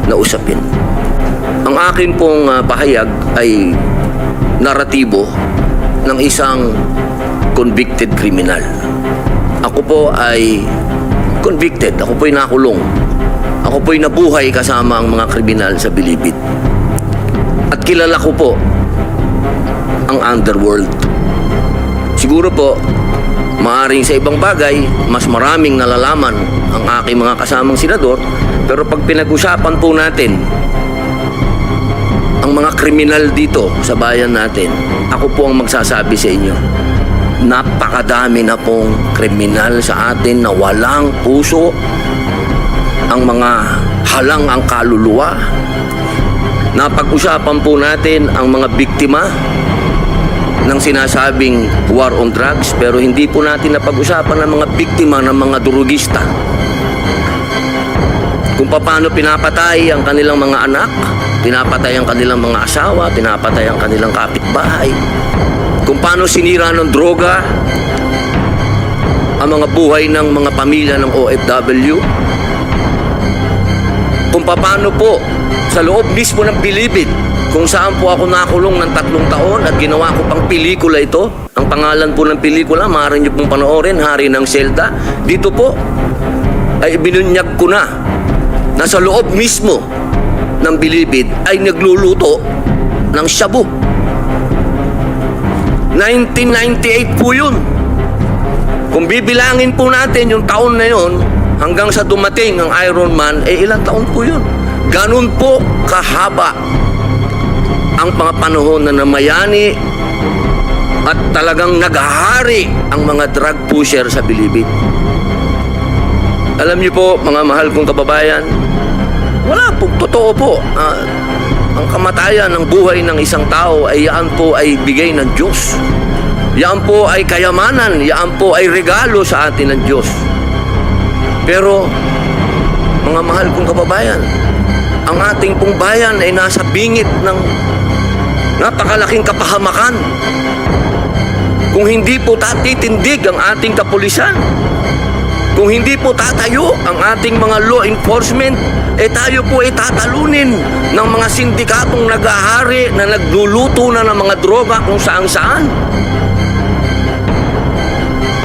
na usapin. Ang akin pong pahayag ay naratibo ng isang convicted criminal. Ako po ay convicted, ako po'y nakulong. Ako po'y nabuhay kasama ang mga kriminal sa Bilibid. At kilala ko po ang underworld. Siguro po, maaring sa ibang bagay, mas maraming nalalaman ang aking mga kasamang senador, pero pag pinag-usapan po natin ang mga kriminal dito sa bayan natin, ako po ang magsasabi sa inyo, napakadami na pong kriminal sa atin na walang puso, ang mga halang ang kaluluwa. Napag-usapan po natin ang mga biktima ng sinasabing war on drugs, pero hindi po natin napag-usapan ang mga biktima ng mga durugista. Kung paano pinapatay ang kanilang mga anak, pinapatay ang kanilang mga asawa, pinapatay ang kanilang kapitbahay. Kung paano sinira ng droga ang mga buhay ng mga pamilya ng OFW. Kung paano po sa loob mismo ng Bilibid, kung saan po ako nakulong ng 3 taon at ginawa ko pang pelikula ito. Ang pangalan po ng pelikula, maaari niyo pong panoorin, Hari ng Selda. Dito po ay binunyag ko na sa loob mismo ng Bilibid ay nagluluto ng shabu. 1998 po yun. Kung bibilangin po natin yung taon na yun hanggang sa dumating ang Iron Man, ilang taon po yun. Ganun po kahaba ang mga panahon na namayani at talagang naghahari ang mga drug pusher sa Bilibid. Alam niyo po, mga mahal kong kababayan, wala po, totoo po. Ang kamatayan ng buhay ng isang tao ay yan po ay bigay ng Diyos. Yan po ay kayamanan, yan po ay regalo sa atin ng Diyos. Pero, mga mahal kong kababayan, ang ating pong bayan ay nasa bingit ng napakalaking kapahamakan. Kung hindi po tatitindig ang ating kapulisan, kung hindi po tatayo ang ating mga law enforcement, tayo po ay tatalunin ng mga sindikatong naghahari na nagluluto na ng mga droga kung saan-saan.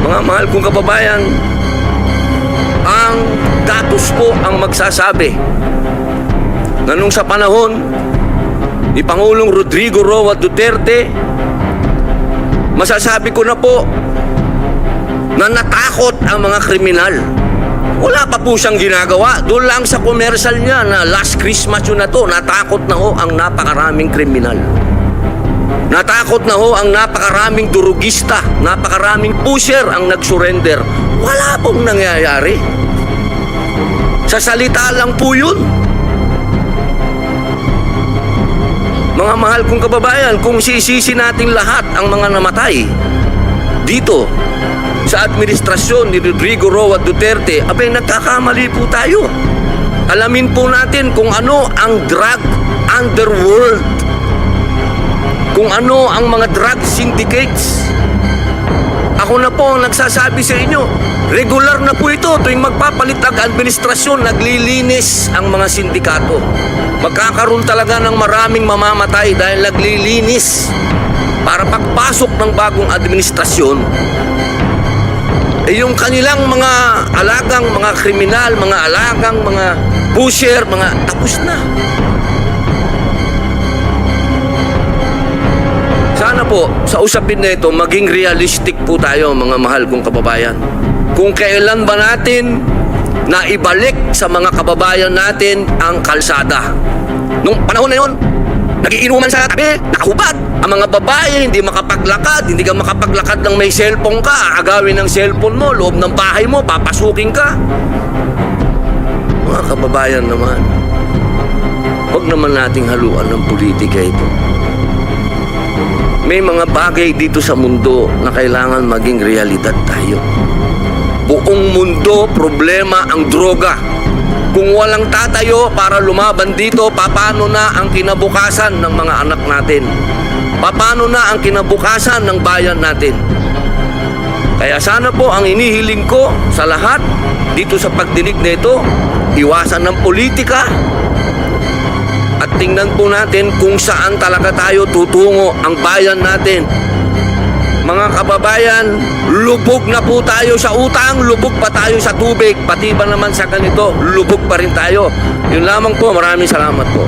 Mga mahal kong kababayan, ang datos po ang magsasabi na nung sa panahon ni Pangulong Rodrigo Roa Duterte, masasabi ko na po na natakot ang mga kriminal. Wala pa po siyang ginagawa. Doon lang sa commercial niya na last Christmas yun na to, natakot na ho ang napakaraming kriminal. Natakot na ho ang napakaraming durugista, napakaraming pusher ang nag-surrender. Wala pong nangyayari. Sa salita lang po yun. Mga mahal kong kababayan, kung sisisi natin lahat ang mga namatay dito sa administrasyon ni Rodrigo Roa Duterte, abay nagkakamali po tayo. Alamin po natin kung ano ang drug underworld, kung ano ang mga drug syndicates. Ako na po ang nagsasabi sa inyo, regular na po ito tuwing magpapalit ang administrasyon, naglilinis ang mga sindikato. Magkakaroon talaga ng maraming mamamatay dahil naglilinis para pagpasok ng bagong administrasyon. Yung kanilang mga alagang mga kriminal, mga alagang mga pusher, mga tapos na. Sana po sa usapin na ito maging realistic po tayo, mga mahal kong kababayan. Kung kailan ba natin na ibalik sa mga kababayan natin ang kalsada. Nung panahon na yun, nagiinuman sa tabi, nakahubad. Ang mga babae hindi makapaglakad, hindi ka makapaglakad ng may cellphone ka, agawin ng cellphone mo, loob ng bahay mo, papasukin ka. Mga kababayan naman, huwag naman nating haluan ng politika ito. May mga bagay dito sa mundo na kailangan maging realidad tayo. Buong mundo, problema ang droga. Kung walang tatayo para lumaban dito, paano na ang kinabukasan ng mga anak natin? Paano na ang kinabukasan ng bayan natin? Kaya sana po ang inihiling ko sa lahat dito sa pagdinig na ito, iwasan ng politika, At tingnan po natin kung saan talaga tayo tutungo ang bayan natin. Mga kababayan, lubog na po tayo sa utang, lubog pa tayo sa tubig, pati ba naman sa ganito, lubog pa rin tayo. Yun lamang po, maraming salamat po.